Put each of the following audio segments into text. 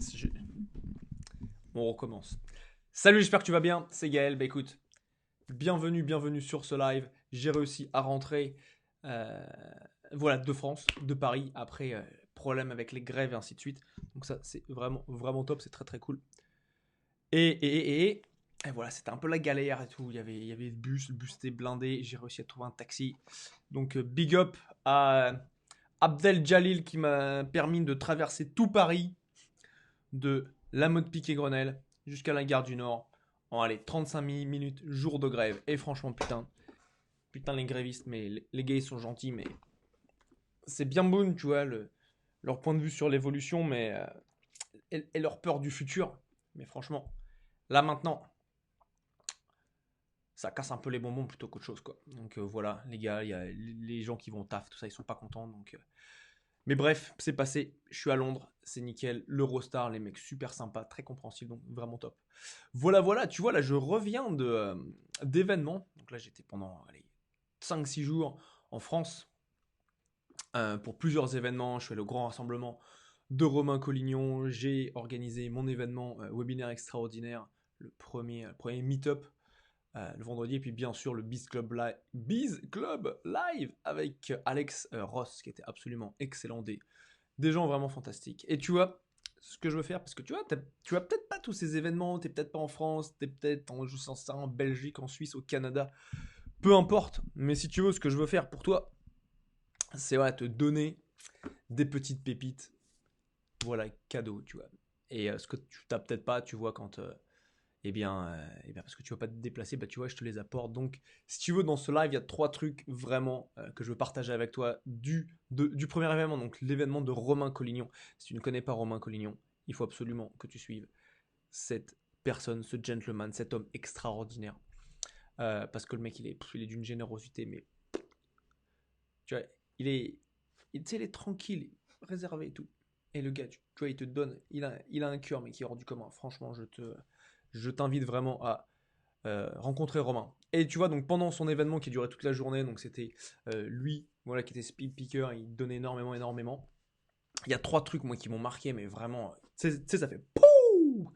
Je- On recommence. Salut, j'espère que tu vas bien. C'est Gaël. Bah écoute, bienvenue sur ce live. J'ai réussi à rentrer euh, voilà, de France, de Paris, après problème avec les grèves et ainsi de suite. Donc ça, c'est vraiment top, c'est très cool. Et voilà, c'était un peu la galère et tout. Il y avait le bus était blindé. J'ai réussi à trouver un taxi. Donc big up à Abdel Jalil qui m'a permis de traverser tout Paris de la mode piquet Grenelle jusqu'à la gare du Nord en allez, 35 minutes, jour de grève. Et franchement, putain les grévistes, mais les gays sont gentils, mais c'est bien bon, tu vois, leur point de vue sur l'évolution, mais et leur peur du futur. Mais franchement, là maintenant, ça casse un peu les bonbons plutôt qu'autre chose, quoi. Donc voilà, les gars, il y a les gens qui vont au taf, tout ça, ils sont pas contents, donc mais bref, c'est passé. Je suis à Londres, c'est nickel. L'Eurostar, les mecs super sympas, très compréhensifs, donc vraiment top. Voilà, tu vois, là, je reviens d'événements. Donc là, j'étais pendant 5-6 jours en France pour plusieurs événements. Je fais le grand rassemblement de Romain Collignon. J'ai organisé mon événement webinaire extraordinaire, le premier meet-up le vendredi. Et puis, bien sûr, le Biz Club Live avec Alex Ross, qui était absolument excellent. Des gens vraiment fantastiques. Et tu vois, ce que je veux faire, parce que tu vois, tu as peut-être pas tous ces événements, t'es peut-être pas en France, t'es peut-être en, je sais pas, en Belgique, en Suisse, au Canada, peu importe. Mais si tu veux, ce que je veux faire pour toi, c'est voilà, te donner des petites pépites, voilà, cadeau, tu vois. Et ce que tu t'as peut-être pas, tu vois, quand, eh bien, parce que tu vas pas te déplacer, bah tu vois, je te les apporte. Donc, si tu veux, dans ce live, il y a trois trucs vraiment que je veux partager avec toi du premier événement, donc l'événement de Romain Collignon. Si tu ne connais pas Romain Collignon, il faut absolument que tu suives cette personne, ce gentleman, cet homme extraordinaire. Parce que le mec, il est d'une générosité, mais tu vois, tu sais, il est tranquille, réservé et tout. Et le gars, tu vois, il te donne, il a un cœur, mais qui est hors du commun. Franchement, je t'invite vraiment à rencontrer Romain. Et tu vois, donc pendant son événement qui durait toute la journée, donc c'était lui, voilà, qui était speed picker, il donnait énormément. Il y a trois trucs, moi, qui m'ont marqué, mais vraiment, tu sais, ça fait POUH.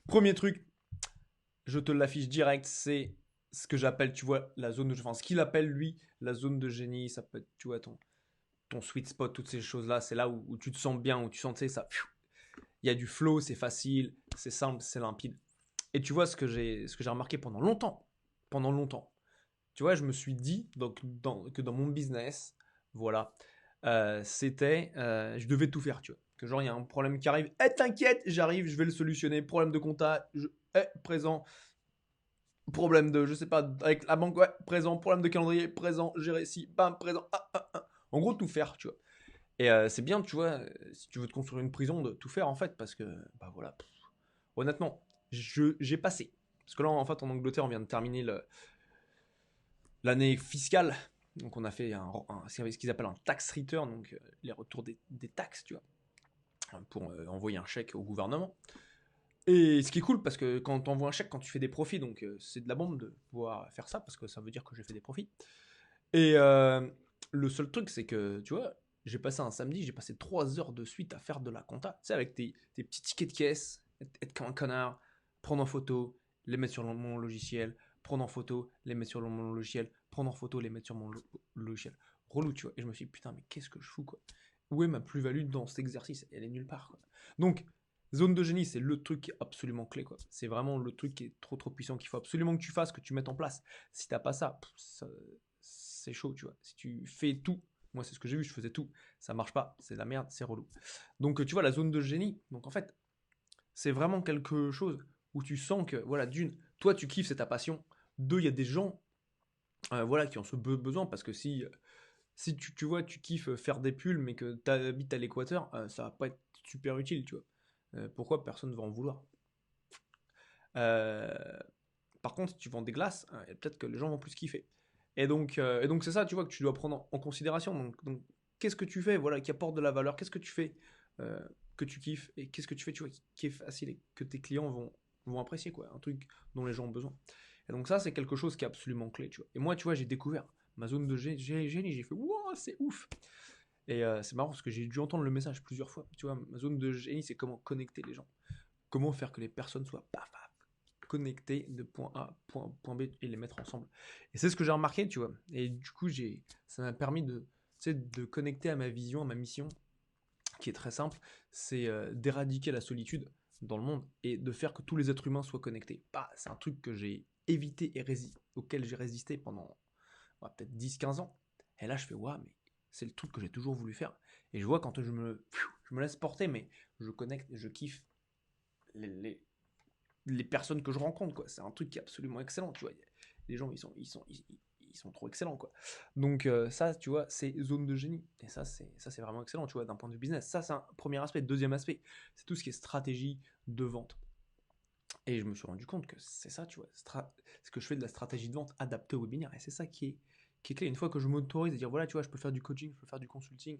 Premier truc, je te l'affiche direct, c'est ce que j'appelle, tu vois, la zone de, enfin, ce qu'il appelle, lui, la zone de génie, ça peut être, tu vois, ton sweet spot, toutes ces choses-là, c'est là où tu te sens bien, où tu sens, tu sais, ça, il y a du flow, c'est facile, c'est simple, c'est limpide. Et tu vois, ce que j'ai remarqué pendant longtemps, tu vois, je me suis dit donc, que dans mon business, voilà, je devais tout faire, tu vois. Que genre, il y a un problème qui arrive, t'inquiète, j'arrive, je vais le solutionner. Problème de compta, présent. Problème de, je sais pas, avec la banque, ouais, présent. Problème de calendrier, présent. Gérer si, bam, présent. Ah. En gros, tout faire, tu vois. Et c'est bien, tu vois, si tu veux te construire une prison, de tout faire, en fait, parce que, bah voilà, honnêtement, j'ai passé. Parce que là, en fait, en Angleterre, on vient de terminer l'année fiscale. Donc on a fait ce qu'ils appellent un tax return, donc les retours des taxes, tu vois, pour envoyer un chèque au gouvernement. Et ce qui est cool, parce que quand tu envoies un chèque, quand tu fais des profits, donc c'est de la bombe de pouvoir faire ça, parce que ça veut dire que j'ai fait des profits. Et le seul truc, c'est que, tu vois, j'ai passé un samedi, j'ai passé 3 heures de suite à faire de la compta, tu sais, avec tes petits tickets de caisse, être comme un connard, prendre en photo, les mettre sur mon logiciel, prendre en photo, les mettre sur mon logiciel, prendre en photo, les mettre sur mon logiciel. Relou, tu vois. Et je me suis dit, putain, mais qu'est-ce que je fous, quoi. Où est ma plus-value dans cet exercice? Elle est nulle part, quoi. Donc, zone de génie, c'est le truc qui est absolument clé, quoi. C'est vraiment le truc qui est trop puissant, qu'il faut absolument que tu fasses, que tu mettes en place. Si t'as pas ça, c'est chaud, tu vois. Si tu fais tout, moi c'est ce que j'ai vu, je faisais tout, ça marche pas, c'est de la merde, c'est relou. Donc tu vois, la zone de génie, donc en fait, c'est vraiment quelque chose où tu sens que, voilà, d'une, toi tu kiffes, c'est ta passion. Deux, il y a des gens, voilà, qui ont ce besoin, parce que si tu vois, tu kiffes faire des pulls, mais que tu habites à l'équateur, ça va pas être super utile, tu vois. Pourquoi personne ne va en vouloir? Euh, Par contre, si tu vends des glaces, peut-être que les gens vont plus kiffer. Et donc c'est ça, tu vois, que tu dois prendre en considération. Donc qu'est-ce que tu fais, voilà, qui apporte de la valeur? Qu'est-ce que tu fais euh, que tu kiffes? Et qu'est-ce que tu fais, tu vois, qui est facile et que tes clients vont apprécier, quoi. Un truc dont les gens ont besoin. Et donc ça, c'est quelque chose qui est absolument clé, tu vois. Et moi, tu vois, j'ai découvert ma zone de génie. J'ai fait, wow, c'est ouf. Et c'est marrant parce que j'ai dû entendre le message plusieurs fois. Tu vois, ma zone de génie, c'est comment connecter les gens. Comment faire que les personnes soient paf, paf, connectées de point A à point B et les mettre ensemble. Et c'est ce que j'ai remarqué, tu vois. Et du coup, ça m'a permis de connecter à ma vision, à ma mission, qui est très simple, c'est d'éradiquer la solitude dans le monde et de faire que tous les êtres humains soient connectés. Bah, c'est un truc que j'ai évité et auquel j'ai résisté pendant peut-être 10-15 ans. Et là, je fais, waouh, mais c'est le truc que j'ai toujours voulu faire. Et je vois quand je me laisse porter, mais je connecte, je kiffe les, les, les personnes que je rencontre, quoi. C'est un truc qui est absolument excellent, tu vois. Les gens, ils sont trop excellents, quoi. Donc ça, tu vois, c'est zone de génie. Et ça, c'est vraiment excellent, tu vois, d'un point de vue business. Ça, c'est un premier aspect. Deuxième aspect, c'est tout ce qui est stratégie de vente. Et je me suis rendu compte que c'est ça, tu vois, ce que je fais de la stratégie de vente adaptée au webinaire. Et c'est ça qui est clé. Une fois que je m'autorise à dire, voilà, tu vois, je peux faire du coaching, je peux faire du consulting.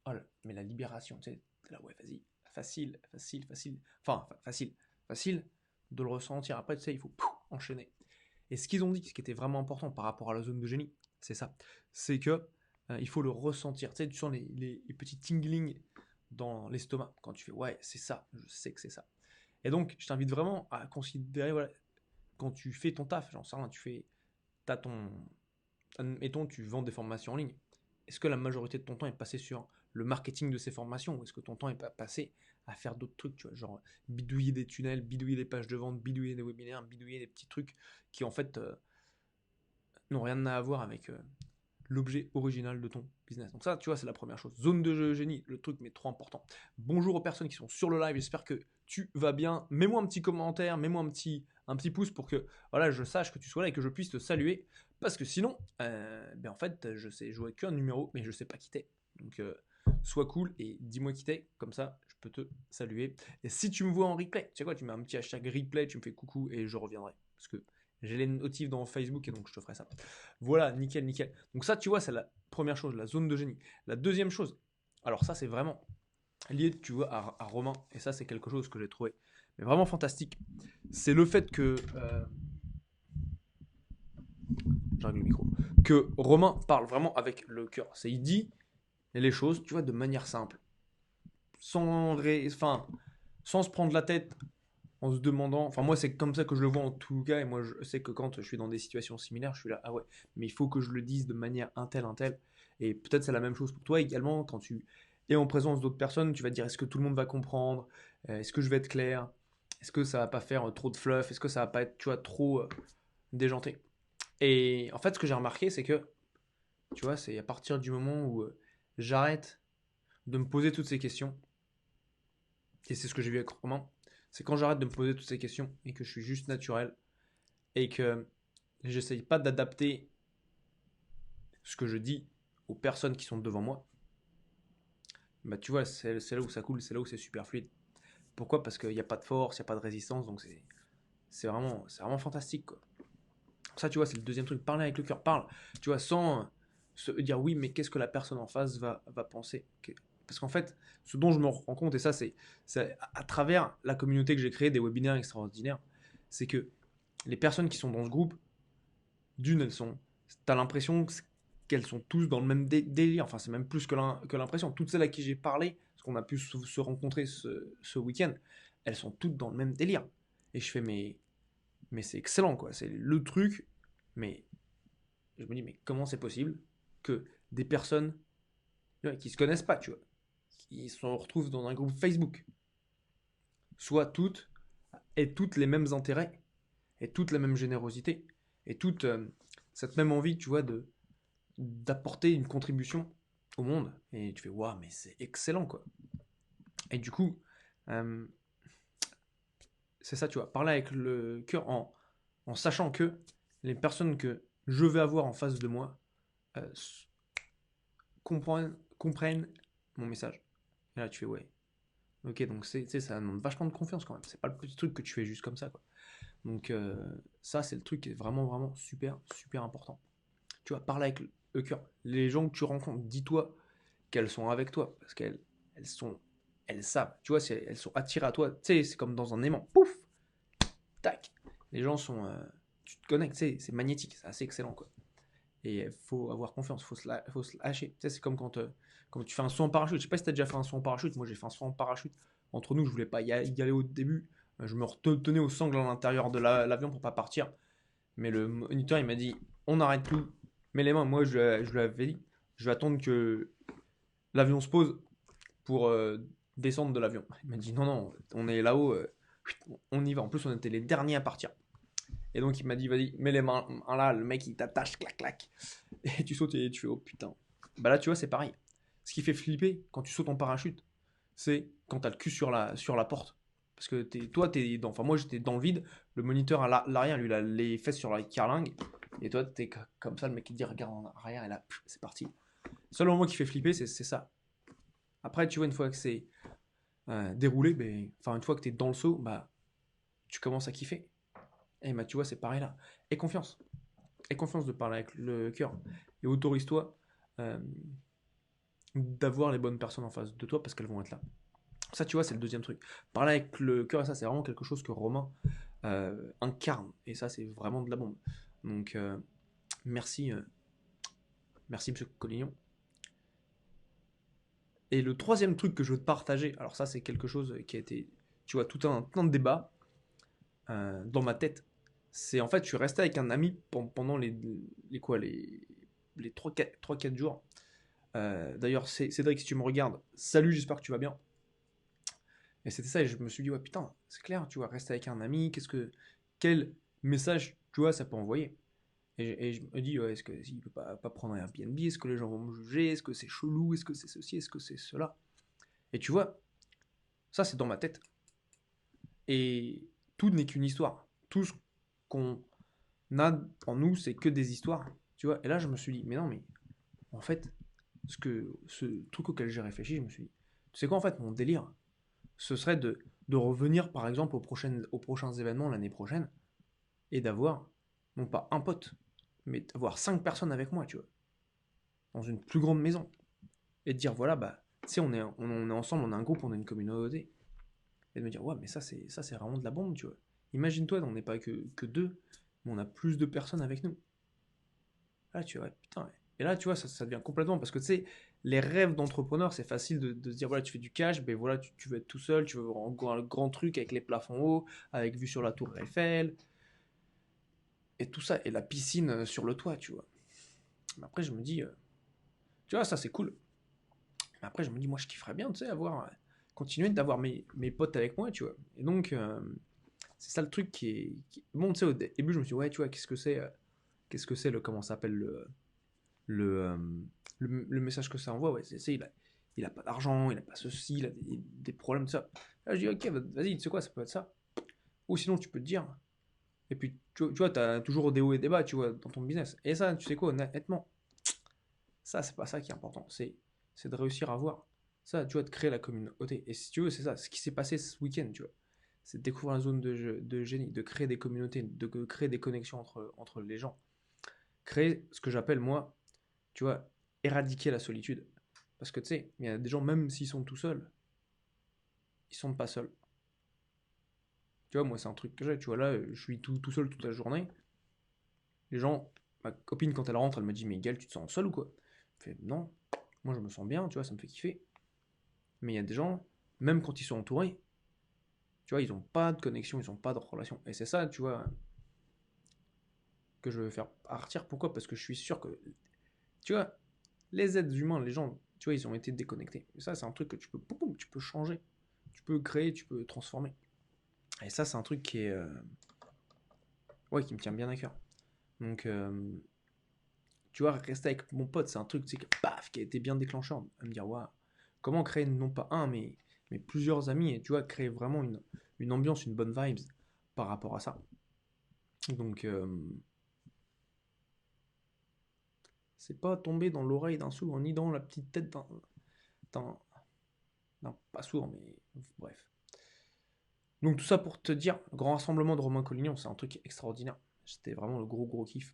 Oh là, mais la libération, tu sais, t'es là, ouais, vas-y, facile, facile, facile. Enfin, facile de le ressentir. Après, tu sais, il faut enchaîner. Et ce qu'ils ont dit, ce qui était vraiment important par rapport à la zone de génie, c'est ça. C'est que il faut le ressentir. Tu sais, tu sens les petits tinglings dans l'estomac quand tu fais, ouais, c'est ça, je sais que c'est ça. Et donc, je t'invite vraiment à considérer, voilà, quand tu fais ton taf, j'en sais rien, t'as ton, admettons, tu vends des formations en ligne. Est-ce que la majorité de ton temps est passé sur le marketing de ces formations ou est-ce que ton temps est pas passé à faire d'autres trucs, tu vois, genre bidouiller des tunnels, bidouiller des pages de vente, bidouiller des webinaires, bidouiller des petits trucs qui en fait n'ont rien à voir avec l'objet original de ton business. Donc ça, tu vois, c'est la première chose. Zone de génie, le truc mais trop important. Bonjour aux personnes qui sont sur le live, j'espère que tu vas bien. Mets-moi un petit commentaire, mets-moi un petit pouce pour que voilà, je sache que tu sois là et que je puisse te saluer. Parce que sinon, ben en fait, je sais jouer qu'un numéro, mais je sais pas qui t'es. Donc sois cool et dis-moi qui t'es, comme ça je peux te saluer. Et si tu me vois en replay, tu sais quoi, tu mets un petit hashtag replay, tu me fais coucou et je reviendrai. Parce que j'ai les notifs dans Facebook et donc je te ferai ça. Voilà, nickel, nickel. Donc ça, tu vois, c'est la première chose, la zone de génie. La deuxième chose, alors ça, c'est vraiment lié, tu vois, à Romain. Et ça, c'est quelque chose que j'ai trouvé mais vraiment fantastique. C'est le fait que... je règle le micro. Que Romain parle vraiment avec le cœur. C'est, il dit les choses, tu vois, de manière simple. Enfin, sans se prendre la tête en se demandant, enfin moi c'est comme ça que je le vois en tout cas, et moi je sais que quand je suis dans des situations similaires, je suis là, ah ouais, mais il faut que je le dise de manière un tel, et peut-être c'est la même chose pour toi également, quand tu es en présence d'autres personnes, tu vas te dire, est-ce que tout le monde va comprendre, est-ce que je vais être clair, est-ce que ça va pas faire trop de fluff, est-ce que ça va pas être, tu vois, trop déjanté. Et en fait, ce que j'ai remarqué, c'est que, tu vois, c'est à partir du moment où j'arrête de me poser toutes ces questions, et c'est ce que j'ai vu avec Romain, c'est quand j'arrête de me poser toutes ces questions et que je suis juste naturel et que j'essaye pas d'adapter ce que je dis aux personnes qui sont devant moi, bah tu vois, c'est là où ça coule, c'est là où c'est super fluide. Pourquoi? Parce qu'il n'y a pas de force, il n'y a pas de résistance, donc c'est vraiment fantastique, quoi. Ça, tu vois, c'est le deuxième truc, parler avec le cœur, parle, tu vois, sans se dire oui, mais qu'est-ce que la personne en face va penser. Parce qu'en fait, ce dont je me rends compte, et ça, c'est à travers la communauté que j'ai créée des webinaires extraordinaires, c'est que les personnes qui sont dans ce groupe, d'une, t'as l'impression qu'elles sont tous dans le même délire. Enfin, c'est même plus que l'impression. Toutes celles à qui j'ai parlé, parce qu'on a pu se rencontrer ce week-end, elles sont toutes dans le même délire. Et je fais, mais c'est excellent, quoi. C'est le truc. Mais je me dis, mais comment c'est possible que des personnes qui se connaissent pas, tu vois, qui se retrouvent dans un groupe Facebook, soient toutes les mêmes intérêts, et toutes la même générosité, et toute cette même envie, tu vois, d'apporter une contribution au monde. Et tu fais, waouh, mais c'est excellent, quoi. Et du coup, euh, c'est ça, tu vois, parler avec le cœur en sachant que les personnes que je vais avoir en face de moi euh, comprennent mon message. Et là, tu fais, ouais. Ok, donc ça demande vachement de confiance quand même. C'est pas le petit truc que tu fais juste comme ça, quoi. Donc, ça, c'est le truc qui est vraiment, vraiment super, super important. Tu vas parler avec le cœur. Les gens que tu rencontres, dis-toi qu'elles sont avec toi. Parce elles savent. Tu vois, elles sont attirées à toi. Tu sais, c'est comme dans un aimant. Pouf, tac. Les gens sont. Tu te connectes, c'est magnétique. C'est assez excellent, quoi. Et il faut avoir confiance, faut se lâcher. Tu sais, c'est comme quand tu fais un saut en parachute. Je sais pas si tu as déjà fait un saut en parachute. Moi, j'ai fait un saut en parachute. Entre nous, je voulais pas y aller au début. Je me retenais au sangle à l'intérieur de l'avion pour pas partir. Mais le moniteur, il m'a dit, on arrête tout. Mets les mains. Moi, je lui avais dit, je vais attendre que l'avion se pose pour descendre de l'avion. Il m'a dit, non, non, on est là-haut. On y va. En plus, on était les derniers à partir. Et donc il m'a dit, vas-y, mets les mains là, le mec il t'attache, clac, clac. Et tu sautes et tu fais, oh putain. Bah là, tu vois, c'est pareil. Ce qui fait flipper quand tu sautes en parachute, c'est quand t'as le cul sur la porte. Parce que enfin moi j'étais dans le vide, le moniteur à l'arrière, lui, il a les fesses sur la carlingue. Et toi, t'es comme ça, le mec il te dit, regarde en arrière, et là, c'est parti. Le seul moment qui fait flipper, c'est ça. Après, tu vois, une fois que c'est déroulé, enfin, une fois que t'es dans le saut, bah, tu commences à kiffer. Et bah, tu vois, c'est pareil là. Et confiance. Et confiance de parler avec le cœur. Et autorise-toi euh, d'avoir les bonnes personnes en face de toi parce qu'elles vont être là. Ça, tu vois, c'est le deuxième truc. Parler avec le cœur, et ça, c'est vraiment quelque chose que Romain incarne. Et ça, c'est vraiment de la bombe. Donc, merci, merci, monsieur Collignon. Et le troisième truc que je veux te partager, alors ça, c'est quelque chose qui a été, tu vois, tout un plein de débats dans ma tête. C'est en fait, je suis resté avec un ami pendant les 3-4 jours. D'ailleurs, Cédric, si tu me regardes, salut, j'espère que tu vas bien. Et c'était ça, et je me suis dit, ouais, putain, c'est clair, tu vois, rester avec un ami, quel message, tu vois, ça peut envoyer. Et je me dis, ouais, est-ce qu'il peut pas prendre un Airbnb? Est-ce que les gens vont me juger? Est-ce que c'est chelou? Est-ce que c'est ceci? Est-ce que c'est cela? Et tu vois, ça, c'est dans ma tête. Et tout n'est qu'une histoire. Tout ce qu'on a en nous, c'est que des histoires. Tu vois, et là, je me suis dit, mais non, mais en fait, ce truc auquel j'ai réfléchi, je me suis dit, tu sais quoi, en fait, mon délire, ce serait de revenir, par exemple, aux prochains événements l'année prochaine, et d'avoir, non pas un pote, mais d'avoir 5 personnes avec moi, tu vois, dans une plus grande maison. Et de dire, voilà, bah, tu sais, on est ensemble, on a un groupe, on a une communauté. Et de me dire, ouais, mais ça, c'est vraiment de la bombe, tu vois. Imagine-toi, on n'est pas que deux, mais on a plus de personnes avec nous. Là, tu vois, putain. Et là, tu vois, ça devient complètement. Parce que tu sais, les rêves d'entrepreneur, c'est facile de se dire, voilà, tu fais du cash, ben voilà, tu veux être tout seul, tu veux avoir un grand truc avec les plafonds hauts, avec vue sur la tour Eiffel, et tout ça, et la piscine sur le toit, tu vois. Mais après, je me dis, tu vois, ça c'est cool. Mais après, je me dis, moi, je kifferais bien, tu sais, continuer d'avoir mes potes avec moi, tu vois. Et donc, c'est ça le truc Bon, tu sais, au début, je me suis dit, ouais, tu vois, qu'est-ce que c'est comment ça s'appelle le, euh, le message que ça envoie, ouais, il a pas d'argent, il a pas ceci, il a des problèmes, de ça. Là, je dis, ok, vas-y, tu sais quoi, ça peut être ça. Ou sinon, tu peux te dire, et puis, tu vois, tu as toujours des hauts et des bas, tu vois, dans ton business. Et ça, tu sais quoi, honnêtement, ça, c'est pas ça qui est important. C'est de réussir à voir ça, tu vois, de créer la communauté. Et si tu veux, c'est ça, ce qui s'est passé ce week-end, tu vois. C'est de découvrir la zone de génie, de créer des communautés, de créer des connexions entre les gens. Créer ce que j'appelle, moi, tu vois, éradiquer la solitude. Parce que tu sais, il y a des gens, même s'ils sont tout seuls, ils sont pas seuls. Tu vois, moi, c'est un truc que j'ai. Tu vois, là, je suis tout seul toute la journée. Les gens, ma copine, quand elle rentre, elle me dit, mais Gaël, tu te sens seul ou quoi? Je fais, non, moi, je me sens bien, tu vois, ça me fait kiffer. Mais il y a des gens, même quand ils sont entourés, tu vois, ils n'ont pas de connexion, ils n'ont pas de relation. Et c'est ça, tu vois, que je veux faire partir. Pourquoi? Parce que je suis sûr que, tu vois, les êtres humains, les gens, tu vois, ils ont été déconnectés. Et ça, c'est un truc que tu peux changer. Tu peux créer, tu peux transformer. Et ça, c'est un truc ouais, qui me tient bien à cœur. Donc, tu vois, rester avec mon pote, c'est un truc, tu sais, paf, qui a été bien déclencheur. À me dire, waouh, comment créer non pas un, mais plusieurs amis, et tu vois, créer vraiment une ambiance, une bonne vibes par rapport à ça. Donc, c'est pas tomber dans l'oreille d'un sourd, ni dans la petite tête d'un- pas sourd, mais bref. Donc, tout ça pour te dire, le grand rassemblement de Romain Collignon, c'est un truc extraordinaire. C'était vraiment le gros kiff.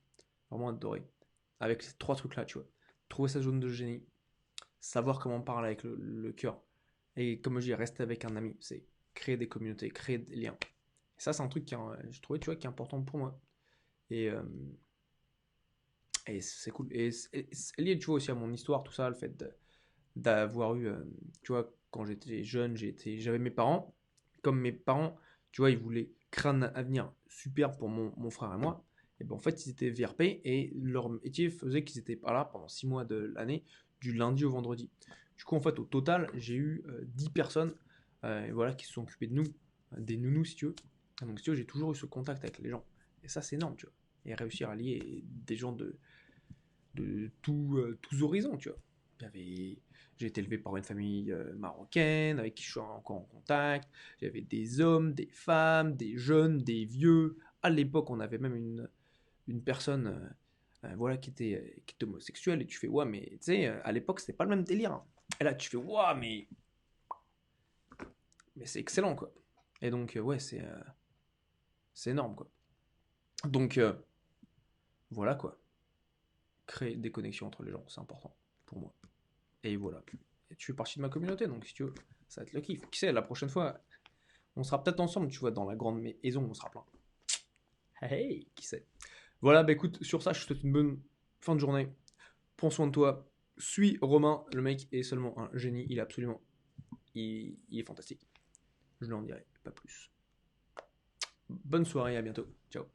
Vraiment adoré. Avec ces 3 trucs-là, tu vois. Trouver sa zone de génie, savoir comment parler avec le cœur. Et comme je dis, rester avec un ami, c'est créer des communautés, créer des liens. Et ça, c'est un truc je trouvais, tu vois, qui est important pour moi. Et Et c'est cool. Et c'est lié, tu vois, aussi à mon histoire, tout ça, le fait d'avoir eu, tu vois, quand j'étais jeune, j'avais mes parents. Comme mes parents, tu vois, ils voulaient créer un avenir super pour mon frère et moi. Et ben en fait, ils étaient VRP et leur métier faisait qu'ils étaient pas là pendant 6 mois de l'année, du lundi au vendredi. Du coup, en fait, au total, j'ai eu 10 personnes et voilà, qui se sont occupées de nous, des nounous, si tu veux. Donc, si tu veux, j'ai toujours eu ce contact avec les gens. Et ça, c'est énorme, tu vois. Et réussir à lier des gens de tous horizons, tu vois. J'ai été élevé par une famille marocaine avec qui je suis encore en contact. J'avais des hommes, des femmes, des jeunes, des vieux. À l'époque, on avait même une personne voilà, qui était homosexuelle. Et tu fais, ouais, mais tu sais, à l'époque, c'était pas le même délire, hein. Et là, tu fais, ouais, mais c'est excellent, quoi. Et donc, ouais, c'est énorme, quoi. Donc, voilà, quoi. Créer des connexions entre les gens, c'est important pour moi. Et voilà. Et tu fais partie de ma communauté, donc si tu veux, ça va être le kiff. Qui sait, la prochaine fois, on sera peut-être ensemble, tu vois, dans la grande maison, on sera plein. Hey, hey, qui sait. Voilà, bah écoute, sur ça, je te souhaite une bonne fin de journée. Prends soin de toi. Suis Romain, le mec est seulement un génie, il est absolument. Il est fantastique. Je n'en dirai pas plus. Bonne soirée, à bientôt. Ciao.